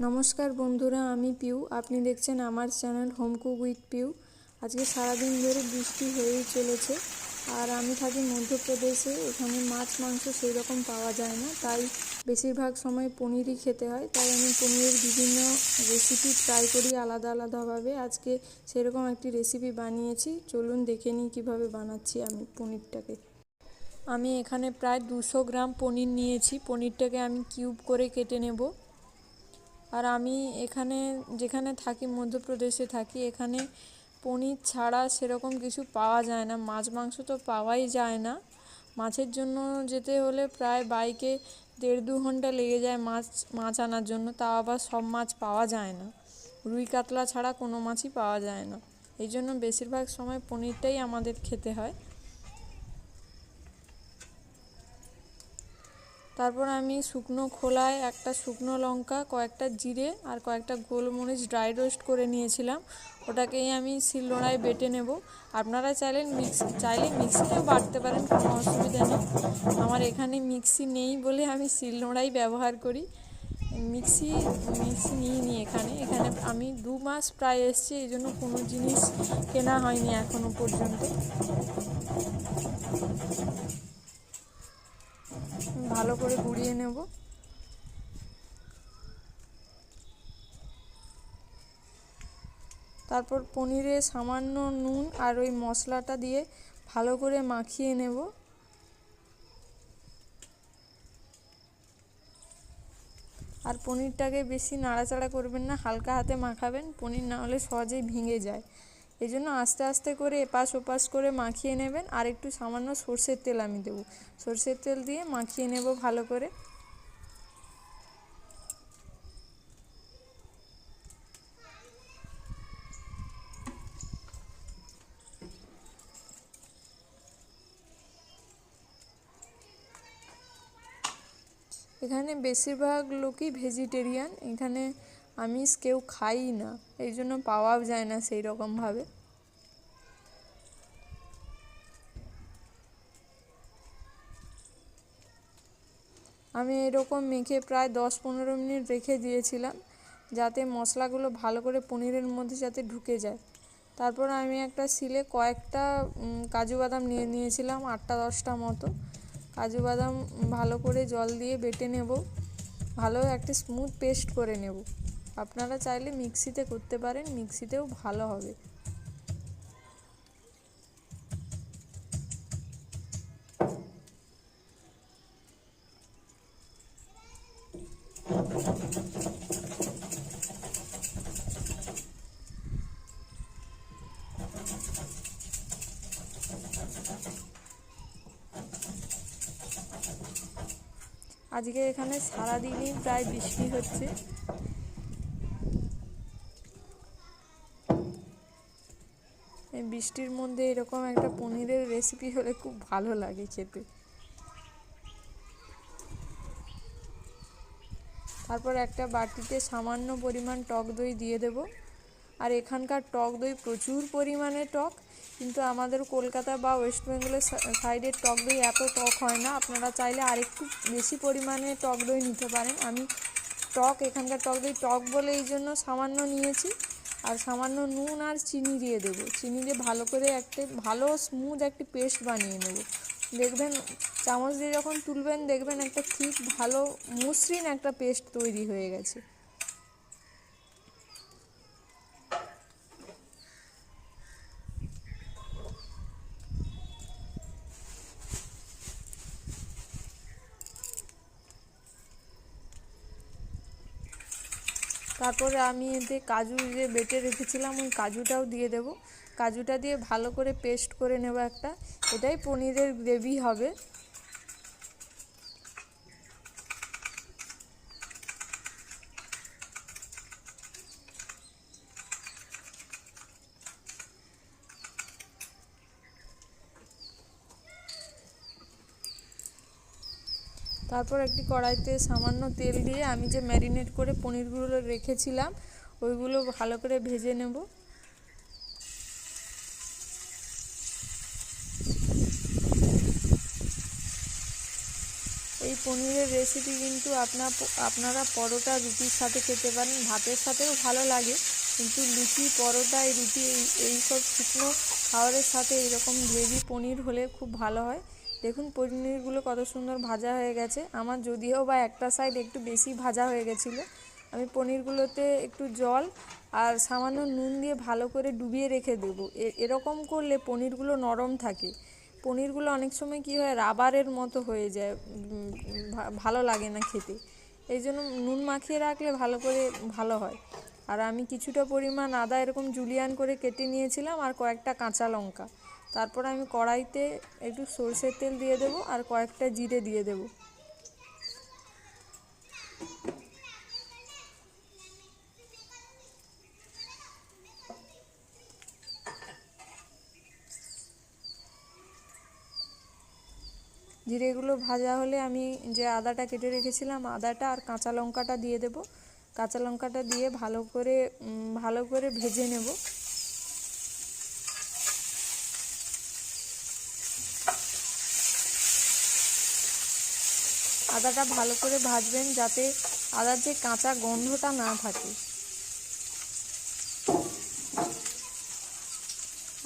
নমস্কার বন্ধুরা, আমি পিউ। আপনি দেখছেন আমার channel home cook with Piu. আজকে সারাদিন ধরে বৃষ্টি হয়েই চলেছে, আর আমি থাকি মধ্যপ্রদেশে। এখানে মাছ মাংস সেই রকম পাওয়া যায় না, তাই বেশিরভাগ সময় পনিরই খেতে হয়। তাই আমি পনিরের বিভিন্ন রেসিপি ট্রাই করি আলাদা আলাদাভাবে। আজকে সেরকম একটি রেসিপি বানিয়েছি, চলুন দেখে নিই কীভাবে বানাচ্ছি আমি পনিরটাকে। আমি এখানে প্রায় 200 গ্রাম পনির নিয়েছি। পনিরটাকে আমি কিউব করে কেটে নেব। আর আমি যেখানে থাকি, মধ্যপ্রদেশে থাকি, এখানে পনির ছাড়া সেরকম কিছু পাওয়া যায় না। মাছ মাংস তো পাওয়াই যায় না। মাছের জন্য যেতে হলে প্রায় বাইকে 1.5-2 ঘন্টা লেগে যায় মাছ আনার জন্য। তাও আবার সব মাছ পাওয়া যায় না। রুই কাতলা ছাড়া কোনো মাছই পাওয়া যায় না। এই জন্য বেশিরভাগ সময় পনিরটাই আমাদের খেতে হয়। তারপর আমি শুকনো খোলায় একটা শুকনো লঙ্কা, কয়েকটা জিরে আর কয়েকটা গোলমরিচ ড্রাই রোস্ট করে নিয়েছিলাম। ওটাকেই আমি শিলনোড়ায় বেটে নেব। আপনারা চাইলে মিক্সিতেও বাটতে পারেন, কোনো অসুবিধা নেই। আমার এখানে মিক্সি নেই বলে আমি শিলনোড়াই ব্যবহার করি। মিক্সি নিইনি এখানে আমি 2 মাস প্রায় এসছে, এই জন্য কোনো জিনিস কেনা হয়নি এখনো পর্যন্ত। ভালো করে গুঁড়িয়ে নেব। তারপর পনিরে সামান্য নুন আর ওই মশলাটা দিয়ে ভালো করে মাখিয়ে নেব। আর পনিরটাকে বেশি নাড়াচাড়া করবেন না, হালকা হাতে মাখাবেন। পনির না হলে সহজেই ভেঙে যায়। এই জন্য আস্তে আস্তে করে এপাশ ওপাশ করে মাখিয়ে নেবেন। আর একটু সামান্য সর্ষের তেল আমি দেবো। সর্ষের তেল দিয়ে মাখিয়ে নেব ভালো করে। এখানে বেশিরভাগ লোকই ভেজিটেরিয়ান। এখানে আমিষ কেউ খাই না, এই জন্য পাওয়াও যায় না সেই রকমভাবে। আমি এরকম মেখে প্রায় 10-15 মিনিট রেখে দিয়েছিলাম, যাতে মশলাগুলো ভালো করে পনিরের মধ্যে যাতে ঢুকে যায়। তারপর আমি একটা শিলে কয়েকটা কাজু বাদাম নিয়েছিলাম, 8-10টা মতো কাজু বাদাম ভালো করে জল দিয়ে বেটে নেব। ভালো একটা স্মুথ পেস্ট করে নেব। আপনারা চাইলে মিক্সিতে করতে পারেন, মিক্সিতেও ভালো হবে। আজকে এখানে সারাদিনই প্রায় বৃষ্টি হচ্ছে। এই বৃষ্টির মধ্যে এরকম একটা পনিরের রেসিপি হলে খুব ভালো লাগে খেতে। তারপর একটা বাটিতে সামান্য পরিমাণ টক দই দিয়ে দেব। আর এখানকার টক দই প্রচুর পরিমাণে টক, কিন্তু আমাদের কলকাতা বা ওয়েস্ট বেঙ্গলের সাইডের টক দই এত টক হয় না। আপনারা চাইলে আরেকটু বেশি পরিমাণে টক দই নিতে পারেন। আমি এখানকার টক দই টক বলে এই জন্য সামান্য নিয়েছি। আর সামান্য নুন আর চিনি দিয়ে দেবো। চিনি দিয়ে ভালো করে ভালো স্মুথ একটি পেস্ট বানিয়ে নেব। দেখবেন চামচ দিয়ে যখন তুলবেন, দেখবেন একটা ঠিক ভালো মসৃণ একটা পেস্ট তৈরি হয়ে গেছে। তারপরে আমি এতে কাজু যে বেটে রেখেছিলাম, ওই কাজুটাও দিয়ে দেব। কাজুটা দিয়ে ভালো করে পেস্ট করে নেব একটা। এটাই পনিরের গ্রেভি হবে। তারপর একটি কড়াইতে সামান্য তেল দিয়ে আমি যে ম্যারিনেট করে পনিরগুলো রেখেছিলাম, ওইগুলো ভালো করে ভেজে নেব। এই পনিরের রেসিপি কিন্তু আপনারা পরোটা রুটির সাথে খেতে পারেন, ভাতের সাথেও ভালো লাগে, কিন্তু লুচি পরোটা এই রুটি এইসব শুকনো খাবারের সাথে এরকম গ্রেভি পনির হলে খুব ভালো হয়। দেখুন পনিরগুলো কত সুন্দর ভাজা হয়ে গেছে। আমার যদিও বা একটা সাইড একটু বেশি ভাজা হয়ে গেছিলো। আমি পনিরগুলোতে একটু জল আর সামান্য নুন দিয়ে ভালো করে ডুবিয়ে রেখে দেবো। এরকম করলে পনিরগুলো নরম থাকে। পনিরগুলো অনেক সময় কী হয়, রাবারের মতো হয়ে যায়, ভালো লাগে না খেতে। এই জন্য নুন মাখিয়ে রাখলে ভালো করে ভালো হয়। আর আমি কিছুটা পরিমাণ আদা এরকম জুলিয়ান করে কেটে নিয়েছিলাম আর কয়েকটা কাঁচা লঙ্কা। তারপর আমি কড়াইতে একটু সরষের তেল দিয়ে দেবো আর কয়েকটা জিরে দিয়ে দেবো। জিরেগুলো ভাজা হলে আমি যে আদাটা কেটে রেখেছিলাম আদাটা আর কাঁচা লঙ্কাটা দিয়ে দেব। কাঁচা লঙ্কাটা দিয়ে ভালো করে ভেজে নেব। আদাটা ভালো করে ভাজবেন যাতে আদার যে কাঁচা গন্ধটা না থাকে।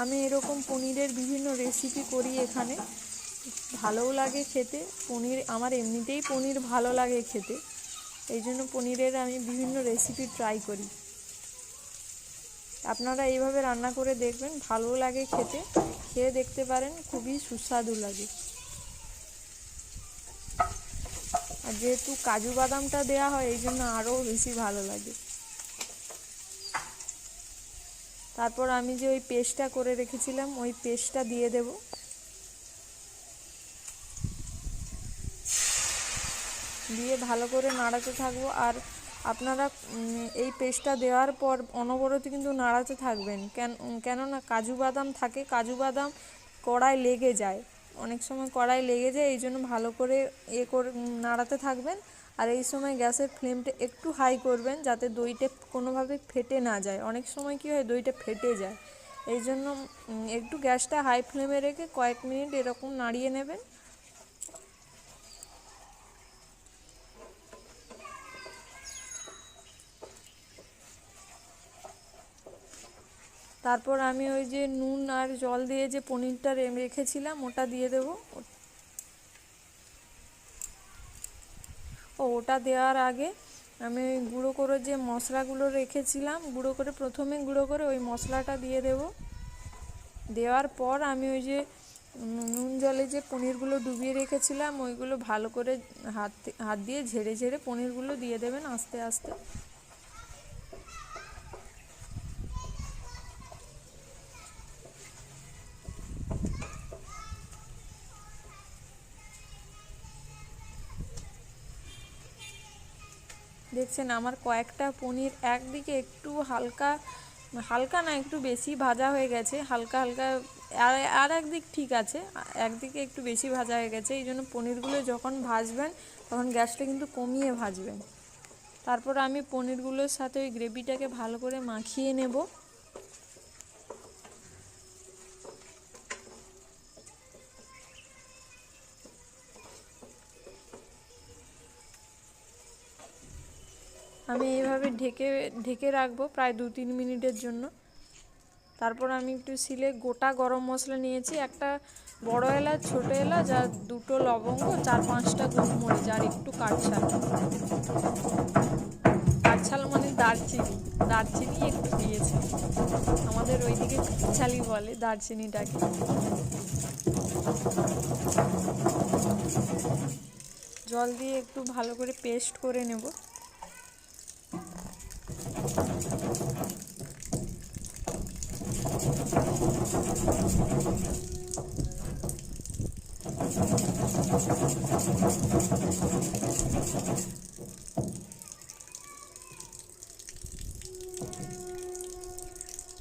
আমি এরকম পনিরের বিভিন্ন রেসিপি করি এখানে, ভালোও লাগে খেতে। পনির আমার এমনিতেই পনির ভালো লাগে খেতে, এই জন্য পনিরের আমি বিভিন্ন রেসিপি ট্রাই করি। আপনারা এইভাবে রান্না করে দেখবেন, ভালো লাগে খেতে, খেয়ে দেখতে পারেন, খুবই সুস্বাদু লাগে। আর যেহেতু কাজু বাদামটা দেওয়া হয় এই জন্য আরও বেশি ভালো লাগে। তারপর আমি যে ওই পেস্টটা করে রেখেছিলাম ওই পেস্টটা দিয়ে দেব। দিয়ে ভালো করে নাড়াতে থাকবো। আর আপনারা এই পেস্টটা দেওয়ার পর অনবরত কিন্তু নাড়াতে থাকবেন, কেননা কাজু বাদাম থাকে, কাজু বাদাম কড়ায় লেগে যায়, অনেক সময় কড়াই লেগে যায়, এই জন্য ভালো করে নাড়াতে থাকবেন। আর এই সময় গ্যাসের ফ্লেমটা একটু হাই করবেন যাতে দইটা কোনোভাবে ফেটে না যায়। অনেক সময় কী হয়, দইটা ফেটে যায়, এই জন্য একটু গ্যাসটা হাই ফ্লেমে রেখে কয়েক মিনিট এরকম নাড়িয়ে নেবেন। তারপর আমি ওই যে নুন আর জল দিয়ে যে পনিরটা রেখেছিলাম ওটা দিয়ে দেবো। ওটা দেওয়ার আগে আমি গুঁড়ো করে যে মশলাগুলো রেখেছিলাম, প্রথমে গুঁড়ো করে ওই মশলাটা দিয়ে দেব। দেওয়ার পর আমি ওই যে নুন জলে যে পনিরগুলো ডুবিয়ে রেখেছিলাম ওইগুলো ভালো করে হাত দিয়ে ঝেড়ে ঝেড়ে পনিরগুলো দিয়ে দেবেন আস্তে আস্তে। দেখছেন আমার কয়েকটা পনির একদিকে একটু হালকা না একটু বেশি ভাজা হয়ে গেছে, হালকা হালকা, আর একদিক ঠিক আছে, একদিকে একটু বেশি ভাজা হয়ে গেছে। এই জন্য পনিরগুলো যখন ভাজবেন তখন গ্যাসটা কিন্তু কমিয়ে ভাজবেন। তারপর আমি পনিরগুলোর সাথে ওই গ্রেভিটাকে ভালো করে মাখিয়ে নেব। আমি এইভাবে ঢেকে রাখবো প্রায় 2-3 মিনিটের জন্য। তারপর আমি একটু শিলে গোটা গরম মশলা নিয়েছি, একটা বড় এলাচ, ছোটো এলাচ আর 2টো লবঙ্গ, 4-5টা গোলমরিচ আর একটু কাঠছাল মানে দারচিনি একটু দিয়েছি। আমাদের ওইদিকে কাঠছালই বলে দারচিনিটাকে। জল দিয়ে একটু ভালো করে পেস্ট করে নেব।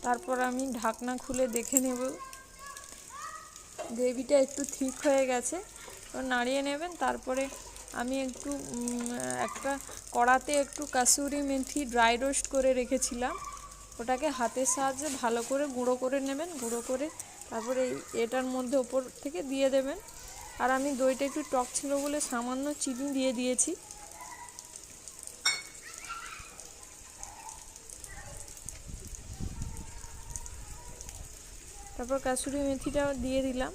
তারপর আমি ঢাকনা খুলে দেখে নেব, গ্রেভিটা একটু ঠিক হয়ে গেছে, নাড়িয়ে নেবেন। তারপরে আমি একটা কড়াতে একটু কাসুরি মেথি ড্রাই রোস্ট করে রেখেছিলাম, ওটাকে হাতের সাহায্যে ভালো করে গুঁড়ো করে নেবেন। গুঁড়ো করে তারপরে এটার মধ্যে ওপর থেকে দিয়ে দেবেন। আর আমি দইটা একটু টক ছিল বলে সামান্য চিনি দিয়ে দিয়েছি। তারপর কাসুরি মেথিটাও দিয়ে দিলাম।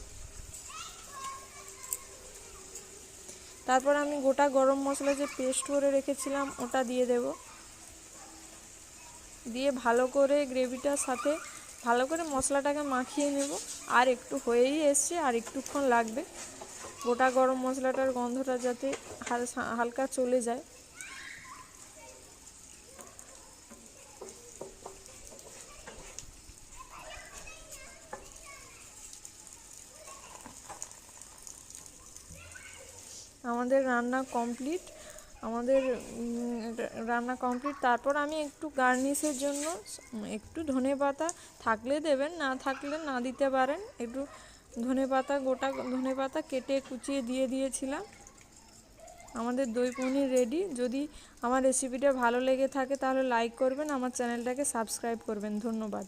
তারপর আমি গোটা গরম মশলা যে পেস্ট করে রেখেছিলাম ওটা দিয়ে দেব। দিয়ে ভালো করে গ্রেভিটার সাথে ভালো করে মশলাটাকে মাখিয়ে নেব। আর একটু হয়েই এসছে, আর একটুক্ষণ লাগবে গোটা গরম মশলাটার গন্ধটা যাতে হালকা চলে যায়। আমাদের রান্না কমপ্লিট। তারপর আমি একটু গার্নিশের জন্য একটু ধনেপাতা থাকলে দেবেন, না থাকলে না দিতে পারেন। একটু ধনেপাতা, গোটা ধনেপাতা কেটে কুচিয়ে দিয়ে দিয়েছিলাম। আমাদের দই পনির রেডি। যদি আমার রেসিপিটা ভালো লেগে থাকে তাহলে লাইক করবেন, আমার চ্যানেলটাকে সাবস্ক্রাইব করবেন। ধন্যবাদ।